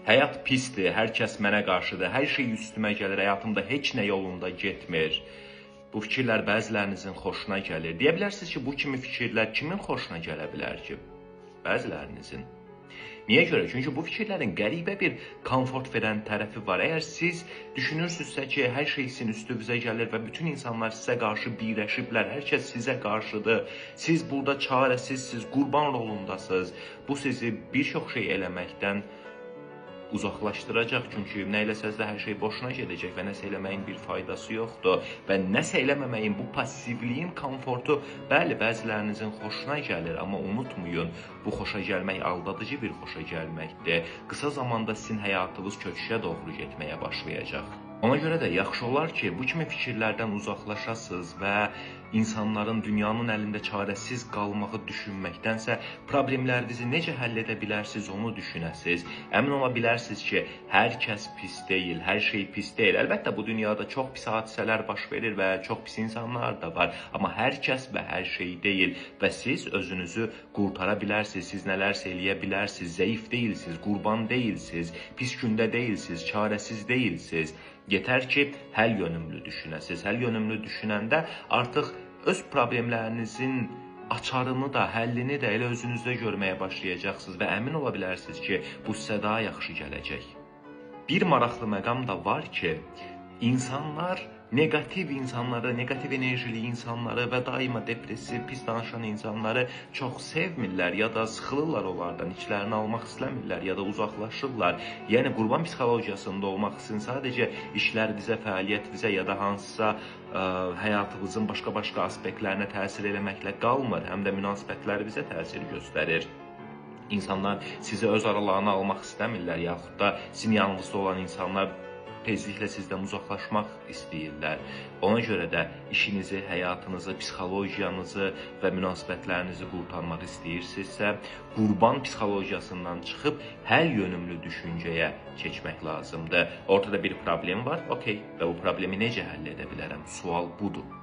həyat pisdir, hər kəs mənə qarşıdır, hər şey üstümə gəlir, həyatımda heç nə yolunda getmir. Bu fikirlər bəzilərinizin xoşuna gəlir. Deyə bilərsiniz ki, bu kimi fikirlər kimin xoşuna gələ bilər ki? Bəzilərinizin. Niyə görə? Çünki bu fikirlərin qəribə bir komfort verən tərəfi var. Əgər siz düşünürsünüzsə ki, hər şey sizin üstünüzə gəlir və bütün insanlar sizə qarşı birləşiblər, hər kəs sizə qarşıdır, siz burada çarəsizsiniz, qurban rolundasınız, bu sizi bir çox şey eləməkdən uzaqlaşdıracaq, çünki nə eləsəz də hər şey boşuna gedəcək və nəsə eləməyin bir faydası yoxdur və nəsə eləməməyin, bu passivliyin komfortu, bəli, bəzilərinizin xoşuna gəlir, amma unutmayın, bu xoşa gəlmək aldadıcı bir xoşa gəlməkdir. Qısa zamanda sizin həyatınız köküşə doğru getməyə başlayacaq. Ona görə də yaxşı olar ki, bu kimi fikirlərdən uzaqlaşasınız və insanların dünyanın əlində çarəsiz qalmağı düşünməkdənsə, problemlərinizi necə həll edə bilərsiniz, onu düşünəsiniz. Əmin ola bilərsiniz ki, hər kəs pis deyil, hər şey pis deyil. Əlbəttə, bu dünyada çox pis hadisələr baş verir və çox pis insanlar da var. Amma hər kəs və hər şey deyil və siz özünüzü qurtara bilərsiniz, siz nələrsə eləyə bilərsiniz, zəif deyilsiniz, qurban deyilsiniz, pis gündə deyilsiniz, çarəsiz deyilsiniz. Yetər ki, həll yönümlü düşünəsiniz. Həll yönümlü düşünəndə artıq öz problemlərinizin açarını da, həllini də elə özünüzdə görməyə başlayacaqsınız və əmin ola bilərsiniz ki, bu sizə daha yaxşı gələcək. Bir maraqlı məqam da var ki, insanlar negativ insanları, negativ enerjili insanları və daima depressiv, pis danışan insanları çox sevmirlər ya da sıxılırlar onlardan, içlərini almaq istəmirlər ya da uzaqlaşırlar. Yəni, qurban psixologiyasında olmaq üçün sadəcə işlərinizə, fəaliyyətinizə ya da hansısa həyatınızın başqa-başqa aspektlərinə təsir eləməklə qalmır, həm də münasibətlərinizə təsir göstərir. İnsanlar sizi öz aralarına almaq istəmirlər, yaxud da sizin yanınızda olan insanlar tezliklə sizdən uzaqlaşmaq istəyirlər. Ona görə də işinizi, həyatınızı, psixologiyanızı və münasibətlərinizi qurtarmaq istəyirsinizsə, qurban psixologiyasından çıxıb həll yönümlü düşüncəyə keçmək lazımdır. Ortada bir problem var, okey, və bu problemi necə həll edə bilərəm? Sual budur.